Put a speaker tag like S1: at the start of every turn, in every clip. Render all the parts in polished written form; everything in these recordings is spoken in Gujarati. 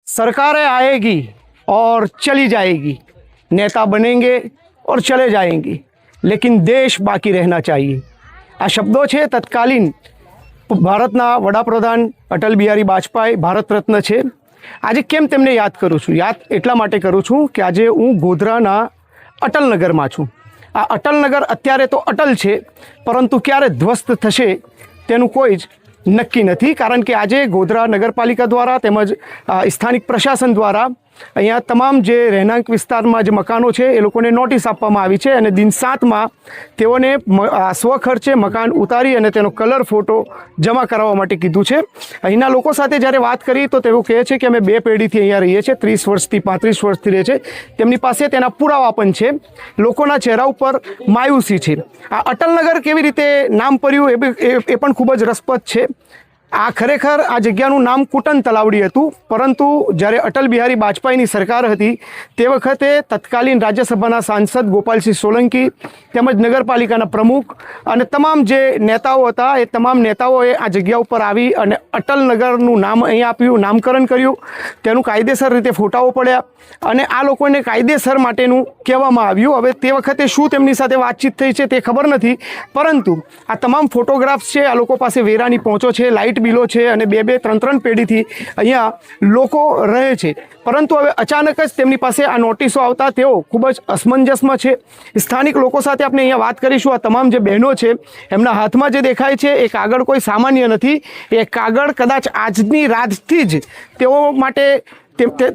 S1: सरकारें आएगी और चली जाएगी, नेता बनेंगे और चले जाएंगे, लेकिन देश बाकी रहना चाहिए। आ शब्दों છે તત્કાલીન ભારતના વડાપ્રધાન અટલ બિહારી વાજપેયી ભારત રત્ન છે। આજે કેમ તેમને યાદ કરું છું? યાદ એટલા માટે કરું છું કે આજે હું ગોધરાના અટલનગરમાં છું। આ અટલનગર અત્યારે તો અટલ છે, પરંતુ ક્યારે ધ્વસ્ત થશે તેનું કોઈ જ નક્કી નથી। કારણ કે આજે ગોધરા નગરપાલિકા દ્વારા તેમજ સ્થાનિક પ્રશાસન દ્વારા અહીંયા તમામ જે રહેણાંક વિસ્તારમાં જે મકાનો છે એ લોકોને નોટિસ આપવામાં આવી છે અને દિન 7માં તેઓને સ્વખર્ચે મકાન ઉતારી અને તેનો કલર ફોટો જમા કરાવવા માટે કીધું છે। અહીંના લોકો સાથે જ્યારે વાત કરી તો તેઓ કહે છે કે અમે 2 પેઢીથી અહીંયા રહીએ છીએ, 30 વર્ષથી 35 વર્ષથી રહે છે। તેમની પાસે તેના પુરાવા પણ છે। લોકોના ચહેરા ઉપર માયુસી છે। આ અટલનગર કેવી રીતે નામ પડ્યું એ પણ ખૂબ જ રસપ્રદ છે। આ ખરેખર આ જગ્યાનું નામ કુટન તલાવડી હતું, પરંતુ જ્યારે અટલ બિહારી વાજપેયીની સરકાર હતી તે વખતે તત્કાલીન રાજ્યસભાના સાંસદ ગોપાલસિંહ સોલંકી તેમજ નગરપાલિકાના પ્રમુખ અને તમામ જે નેતાઓ હતા એ તમામ નેતાઓએ આ જગ્યા ઉપર આવી અને અટલનગરનું નામ અહીં આપ્યું, નામકરણ કર્યું। તેનું કાયદેસર રીતે ફોટાઓ પડ્યા અને આ લોકોને કાયદેસર માટેનું કહેવામાં આવ્યું। હવે તે વખતે શું તેમની સાથે વાતચીત થઈ છે તે ખબર નથી, પરંતુ આ તમામ ફોટોગ્રાફ્સ છે, આ લોકો પાસે વેરાની પહોંચો છે, લાઇટ બિલો છે અને 2-2, 3-3 પેઢીથી અહીંયા લોકો રહે છે। પરંતુ હવે અચાનક જ તેમની પાસે આ નોટિસો આવતા તેઓ ખૂબ જ અસમંજસમાં છે। સ્થાનિક લોકો સાથે આપણે અહીંયા વાત કરીશું। આ તમામ જે બહેનો છે એમના હાથમાં જે દેખાય છે એ કાગળ કોઈ સામાન્ય નથી। એ કાગળ કદાચ આજની રાતથી જ તેઓ માટે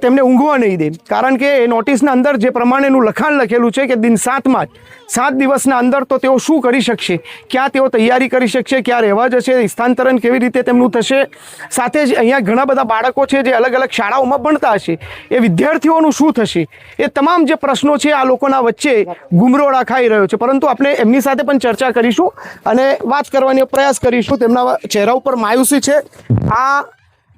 S1: તેમને ઊંઘવા નહીં દે, કારણ કે એ નોટિસના અંદર જે પ્રમાણેનું લખાણ લખેલું છે કે દિન 7માં જ 7 દિવસના અંદર તો તેઓ શું કરી શકશે, ક્યાં તેઓ તૈયારી કરી શકશે, ક્યાં રહેવા જશે, સ્થાનાંતરણ કેવી રીતે તેમનું થશે। સાથે જ અહીંયા ઘણા બધા બાળકો છે જે અલગ અલગ શાળાઓમાં ભણતા હશે, એ વિદ્યાર્થીઓનું શું થશે, એ તમામ જે પ્રશ્નો છે આ લોકોના વચ્ચે ગુમરોડા ખાઈ રહ્યો છે। પરંતુ આપણે એમની સાથે પણ ચર્ચા કરીશું અને વાત કરવાનો પ્રયાસ કરીશું। તેમના ચહેરા ઉપર માયુસી છે। આ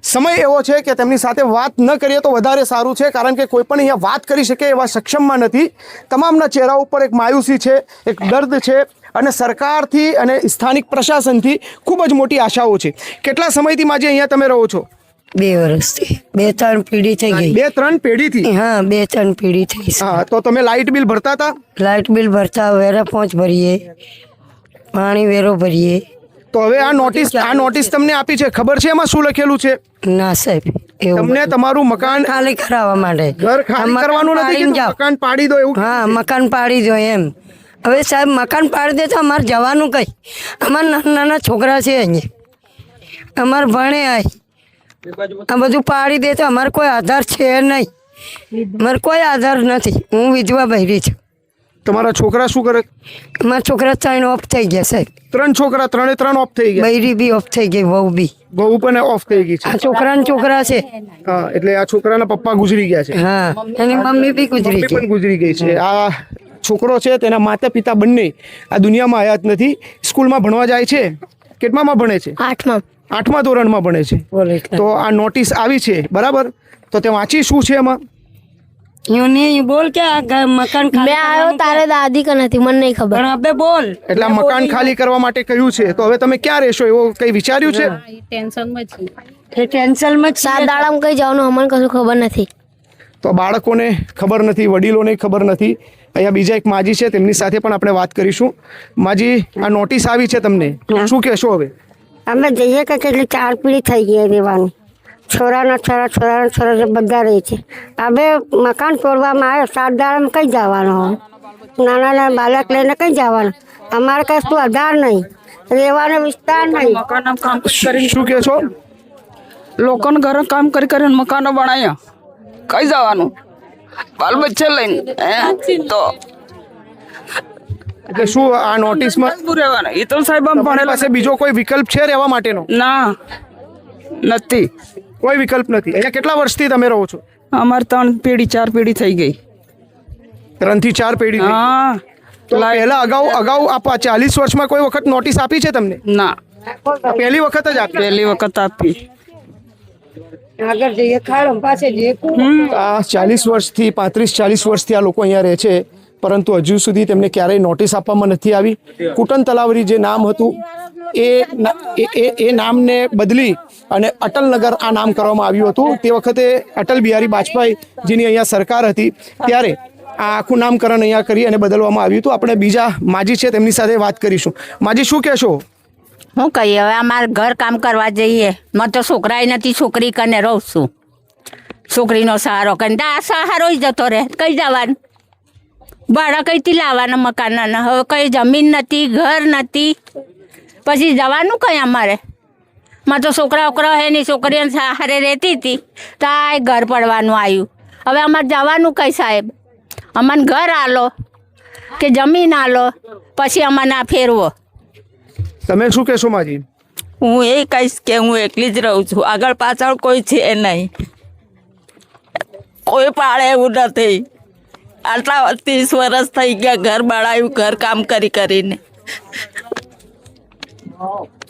S1: સમય એવો છે કે તેમની સાથે વાત ન કરીએ તો વધારે સારું છે, કારણ કે કોઈ પણ અહીંયા વાત કરી શકે એવા સક્ષમમાં નથી। તમામના ચહેરા ઉપર એક માયુસી છે, એક દર્દ છે અને સરકારથી અને સ્થાનિક પ્રશાસનથી ખૂબ જ મોટી આશાઓ છે। કેટલા સમયથી માજી અહીંયા તમે રહો છો?
S2: 2 વર્ષથી, 2-3 પેઢી થઈ ગઈ।
S1: 2-3 પેઢીથી?
S2: હા, 2-3 પેઢી થઈ।
S1: હા, તો તમે લાઇટ બિલ ભરતા હતા?
S2: લાઇટ બિલ ભરતા, વેરા પહોંચ ભરીએ, પાણી વેરો ભરીએ।
S1: તો હવે આ નોટિસ તમને આપી છે, ખબર છે એમાં શું લખેલું છે?
S2: ના સાહેબ, એવું
S1: તમને તમારું મકાન
S2: ખાલી કરાવવા માટે,
S1: ઘર ખાલી કરવાનું નથી કે મકાન પાડી દો એવું?
S2: હા, મકાન પાડી દો એમ। હવે સાહેબ મકાન પાડી દે તો અમારે જવાનું કઈ? અમારા નાના નાના છોકરા છે અહીંયા, અમારે ભણે આ બધું પાડી દે તો અમારે કોઈ આધાર છે નહીં, અમારે કોઈ આધાર નથી। હું વિધવા બૈરી છું।
S1: તમારા છોકરા શું કરે?
S2: મારા છોકરા 3 ઓફ થઈ ગયા સાહેબ।
S1: 3 છોકરા? 3 ઓફ થઈ ગયા?
S2: બૈરી બી ઓફ થઈ ગઈ, વહુ
S1: પણ ઓફ થઈ ગઈ છે।
S2: આ છોકરા છે।
S1: હા, એટલે આ છોકરાના પપ્પા ગુજરી ગયા છે?
S2: હા, એની મમ્મી બી
S1: ગુજરી ગઈ છે। આ છોકરો છે તેના માતા પિતા બંને આ દુનિયામાં હયાત નથી। સ્કૂલમાં ભણવા જાય છે? કેટલામાં ભણે છે? 8મા ધોરણમાં ભણે છે। તો આ નોટિસ આવી છે, બરાબર? તો તે વાંચી શું છે એમાં?
S2: બોલ કે મકાન
S3: મેં આવ્યો તારે દાદી કે નથી મને નહીં ખબર।
S2: અબે બોલ।
S1: એટલે આ મકાન ખાલી કરવા માટે કહ્યું છે, તો હવે તમે ક્યાં રહેશો એવો કઈ વિચાર્યું છે?
S2: ટેન્શનમાં
S3: 7 દાડામાં કઈ જવાનું અમને કશું ખબર નથી।
S1: તો બાળકોને ખબર નથી, વડીલોને ખબર નથી। અહીંયા બીજા એક માજી છે, તેમની સાથે પણ આપણે વાત કરીશું। માજી, આ નોટિસ આવી છે તમને, શું કહેશો હવે?
S2: અમે જઈએ કે કેટલી 4 પેઢી થઈ ગઈ રહેવાની। છોરાના છોરા બધા રહે છે। હવે મકાન તોડવામાં આવે, 7 દાડામાં કઈ જવાનું? નાના બાળક લઈને કઈ જવાનું? અમારે કશું આધાર નહીં, રહેવાનો વિસ્તાર નહીં।
S1: શું કહે છો?
S4: લોકોને ઘરે કામ કરીને મકાનો બનાવ્યા, કઈ જવાનું? બાલ બચ્ચા લઈને તો
S1: એટલે શું આ નોટિસમાં
S4: રહેવાના? એ તો સાહેબ
S1: ભણેલા પાસે બીજો કોઈ વિકલ્પ છે રહેવા માટેનો?
S4: ના, નથી,
S1: કોઈ વિકલ્પ નથી। અહીંયા કેટલા વર્ષથી તમે રહો છો?
S4: અમારે 3 પેઢી 4 પેઢી થઈ ગઈ।
S1: 3 થી 4 પેઢી?
S4: હા।
S1: તો પહેલા અગાઉ આ 40 વર્ષમાં કોઈ વખત નોટિસ આપી છે તમને?
S4: ના,
S1: પહેલી વખત જ આપી?
S4: પહેલી વખત આપી।
S2: આગળ જઈએ ખાડો પાસે જઈએ।
S1: આ 40 વર્ષથી 35-40 વર્ષથી આ લોકો અહીંયા રહે છે, પરંતુ હજુ સુધી તેમને ક્યારેય નોટિસ આપવામાં નથી આવી। કુટન તલાવરી જે નામ હતું એ નામને બદલી અને અટલનગર આ નામ કરવામાં આવ્યું હતું. તે વખતે અટલ બિહારી વાજપેયીજીની અહીંયા સરકાર હતી ત્યારે આ આખું નામકરણ અહીંયા કરી અને બદલવામાં આવ્યું હતું. આપણે બીજા માજી છે તેમની સાથે વાત કરીશું. માજી, શું કહેશો?
S5: હું કહીએ હવે અમારે ઘર કામ કરવા જઈએ, મને તો છોકરાય નથી, છોકરી કને રહું છું, છોકરીનો સહારો કરીને આ સહારો જતો રહે, કઈ જવાનું, ભાડા કઈથી લાવવાના મકાનના, હવે કઈ જમીન નથી, ઘર નથી, પછી જવાનું કઈ અમારે. માં તો છોકરા હે નહીં, છોકરીઓને સહારે રહેતી હતી તો આ ઘર પડવાનું આવ્યું. હવે અમારે જવાનું કઈ સાહેબ, અમને ઘર આલો કે જમીન આલો, પછી અમને આ ફેરવો.
S1: તમે શું કહેશો માજી?
S6: હું એ કહીશ કે હું એકલી જ રહું છું, આગળ પાછળ કોઈ છે નહીં, કોઈ પાળે એવું નથી. આટલા 30 વર્ષ થઈ ગયા ઘર બનાવ્યું, ઘર કામ કરીને,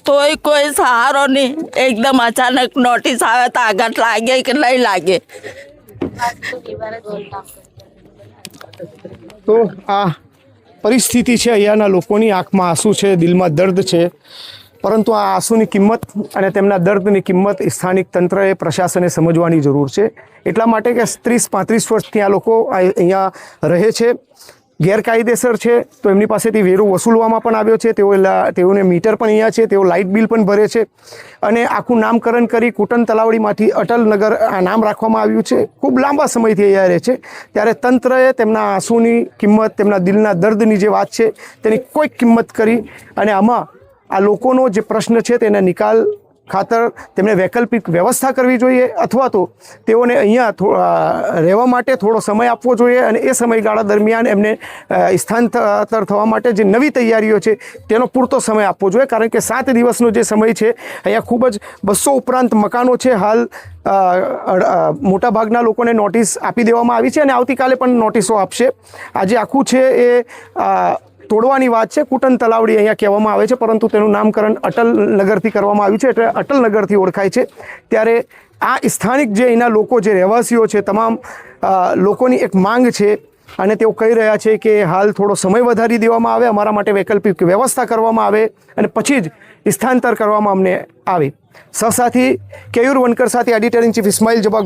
S6: તોય કોઈ સહારો નહીં. એકદમ અચાનક નોટિસ આવે તો આઘાત લાગે કે નહીં લાગે.
S1: તો આ પરિસ્થિતિ છે, અહીંયાના લોકોની આંખમાં આંસુ છે, દિલમાં દર્દ છે, પરંતુ આ આંસુની કિંમત અને તેમના દર્દની કિંમત સ્થાનિક તંત્રએ, પ્રશાસને સમજવાની જરૂર છે. એટલા માટે કે 30-35 વર્ષથી આ લોકો અહીંયા રહે છે, ગેરકાયદેસર છે, તો એમની પાસેથી વેરો વસૂલવામાં પણ આવ્યો છે. તેઓને મીટર પણ અહીંયા છે, તેઓ લાઇટ બિલ પણ ભરે છે અને આખું નામકરણ કરી કુટન તલાવડીમાંથી અટલનગર આ નામ રાખવામાં આવ્યું છે. ખૂબ લાંબા સમયથી અહીંયા રહે છે, ત્યારે તંત્રએ તેમના આંસુની કિંમત, તેમના દિલના દર્દની જે વાત છે તેની કોઈ કિંમત કરી અને આમાં આ લોકોનો જે પ્રશ્ન છે તેના નિકાલ ખાતર તેમને વૈકલ્પિક વ્યવસ્થા કરવી જોઈએ, અથવા તો તેઓને અહીંયા રહેવા માટે થોડો સમય આપવો જોઈએ અને એ સમયગાળા દરમિયાન એમને સ્થાનાંતર થવા માટે જે નવી તૈયારીઓ છે તેનો પૂરતો સમય આપવો જોઈએ. કારણ કે 7 દિવસનો જે સમય છે, અહીંયા ખૂબ જ 200 ઉપરાંત મકાનો છે. હાલ મોટાભાગના લોકોને નોટિસ આપી દેવામાં આવી છે અને આવતીકાલે પણ નોટિસો આપશે. આજે આખું છે એ તોડવાની વાત છે. કુટન તલાવડી અહીંયા કહેવામાં આવે છે, પરંતુ તેનું નામકરણ અટલનગરથી કરવામાં આવ્યું છે, એટલે અટલનગરથી ઓળખાય છે. ત્યારે આ સ્થાનિક જે અહીંના લોકો, જે રહેવાસીઓ છે, તમામ લોકોની એક માંગ છે અને તેઓ કહી રહ્યા છે કે હાલ થોડો સમય વધારી દેવામાં આવે, અમારા માટે વૈકલ્પિક વ્યવસ્થા કરવામાં આવે અને પછી જ સ્થાનાંતર કરવામાં અમને આવે. સહસાથી કેયુર વનકર સાથે એડિટર ઇન ચીફ ઇસ્માઇલ જબા.